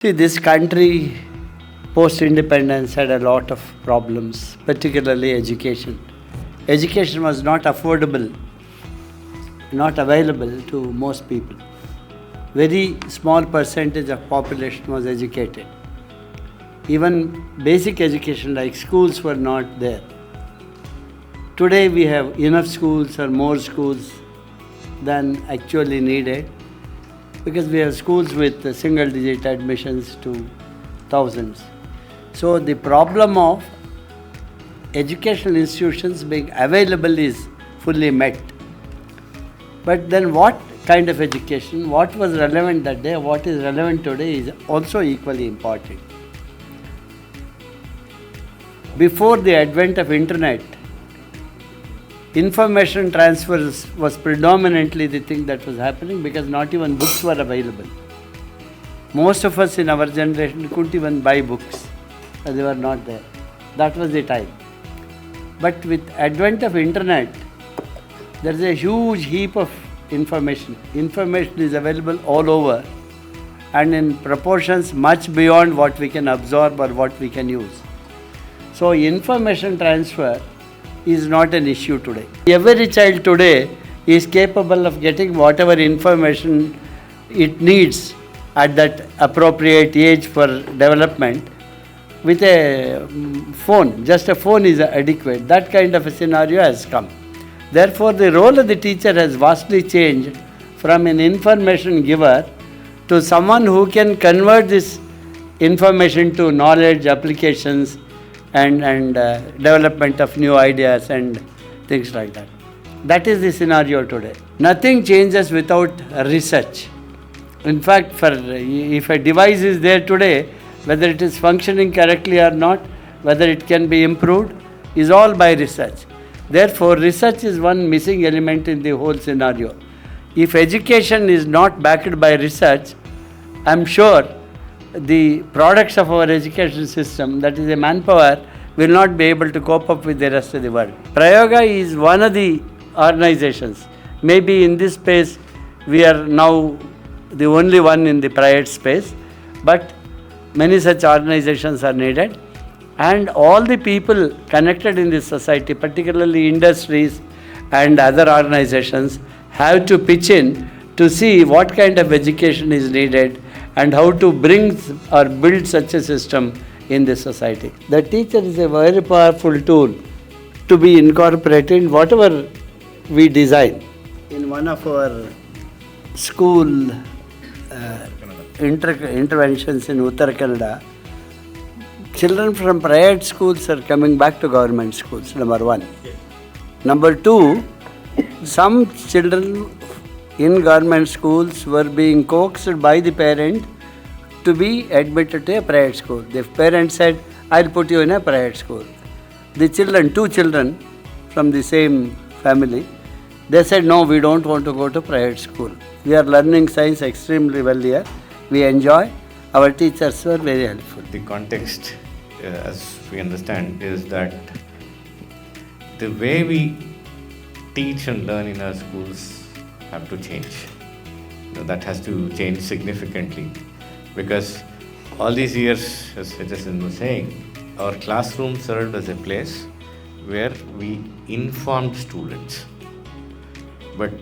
See, this country post-independence had a lot of problems, particularly education. Education was not affordable, not available to most people. Very small percentage of population was educated. Even basic education like schools were not there. Today we have enough schools or more schools than actually needed, because we have schools with single-digit admissions to thousands. So the problem of educational institutions being available is fully met. But then what kind of education, what was relevant that day, what is relevant today is also equally important. Before the advent of internet, information transfer was predominantly the thing that was happening, because not even books were available. Most of us in our generation couldn't even buy books, they were not there. That was the time. But with advent of internet, there is a huge heap of information. Information is available all over and in proportions much beyond what we can absorb or what we can use. So information transfer is not an issue today. Every child today is capable of getting whatever information it needs at that appropriate age for development with a phone. Just a phone is adequate. That kind of a scenario has come. Therefore, the role of the teacher has vastly changed from an information giver to someone who can convert this information to knowledge, applications, and development of new ideas and things like that. That is the scenario today. Nothing changes without research. In fact, if a device is there today, whether it is functioning correctly or not, whether it can be improved, is all by research. Therefore, research is one missing element in the whole scenario. If education is not backed by research, I am sure the products of our education system, that is a manpower, will not be able to cope up with the rest of the world. Prayoga is one of the organizations. Maybe in this space we are now the only one in the private space, but many such organizations are needed, and all the people connected in this society, particularly industries and other organizations, have to pitch in to see what kind of education is needed and how to bring or build such a system in this society. The teacher is a very powerful tool to be incorporated in whatever we design. In one of our school interventions in Uttar Kannada, children from private schools are coming back to government schools, number one. Number two, some children in government schools were being coaxed by the parent to be admitted to a private school. The parent said, I'll put you in a private school. The children, two children from the same family, they said, no, we don't want to go to private school. We are learning science extremely well here. We enjoy. Our teachers were very helpful. The context, as we understand, is that the way we teach and learn in our schools have to change. That has to change significantly, because all these years, as Jason was saying, our classroom served as a place where we informed students. But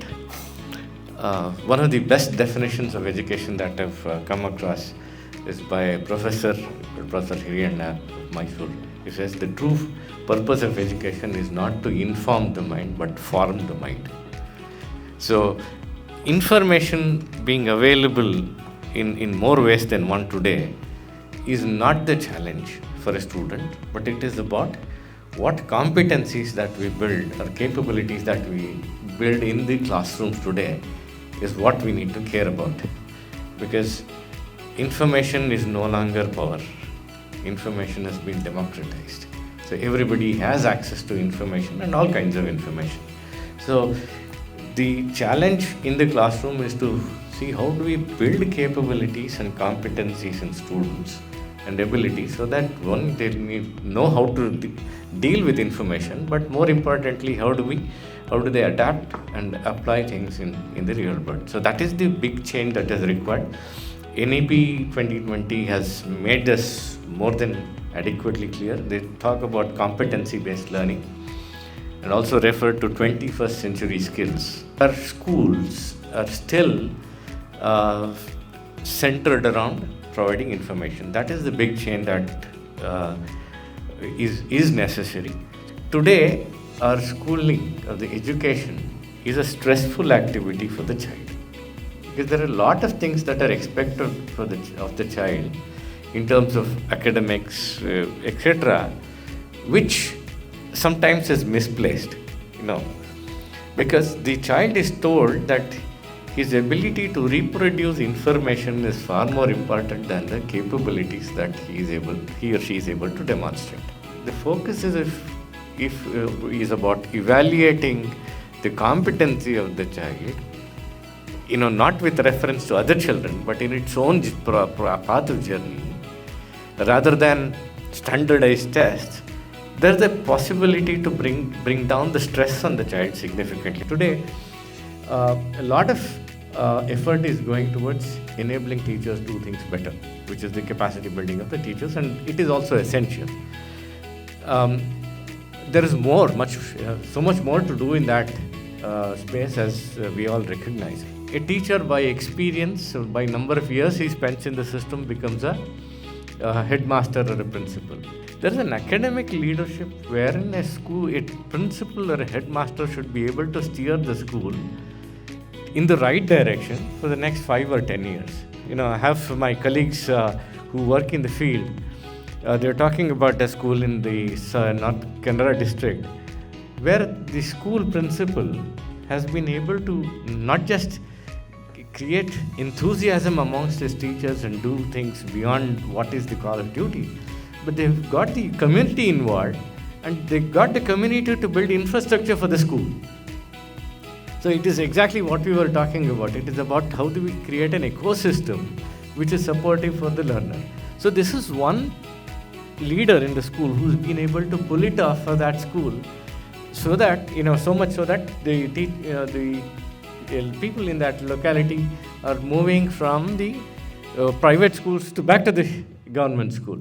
one of the best definitions of education that I've come across is by Professor Hiriyana of Mysore. He says the true purpose of education is not to inform the mind but form the mind. So information being available in more ways than one today is not the challenge for a student, but it is about what competencies that we build or capabilities that we build in the classrooms today is what we need to care about. Because information is no longer power. Information has been democratized. So everybody has access to information and all kinds of information. So the challenge in the classroom is to see how do we build capabilities and competencies in students and abilities, so that one, they know how to deal with information, but more importantly, how do they adapt and apply things in the real world. So that is the big change that is required. NEP 2020 has made this more than adequately clear. They talk about competency-based learning and also refer to 21st century skills. Our schools are still centered around providing information. That is the big change that is necessary. Today, our schooling or the education is a stressful activity for the child, because there are a lot of things that are expected of the child in terms of academics, etc., which sometimes is misplaced, because the child is told that his ability to reproduce information is far more important than the capabilities that he or she is able to demonstrate. The focus is about evaluating the competency of the child, not with reference to other children, but in its own path of journey, rather than standardized tests. There's a possibility to bring down the stress on the child significantly. Today, a lot of effort is going towards enabling teachers to do things better, which is the capacity building of the teachers, and it is also essential. There is so much more to do in that space, as we all recognize. A teacher, by experience, by number of years he spends in the system, becomes a headmaster or a principal. There is an academic leadership wherein a principal or a headmaster should be able to steer the school in the right direction for the next 5 or 10 years. I have my colleagues who work in the field. They're talking about a school in the North Kannada district, where the school principal has been able to not just create enthusiasm amongst his teachers and do things beyond what is the call of duty, but they've got the community involved, and they got the community to build infrastructure for the school. So it is exactly what we were talking about. It is about how do we create an ecosystem which is supportive for the learner. So this is one leader in the school who's been able to pull it off for that school, so that so much so that the people in that locality are moving from the private schools back to the government school.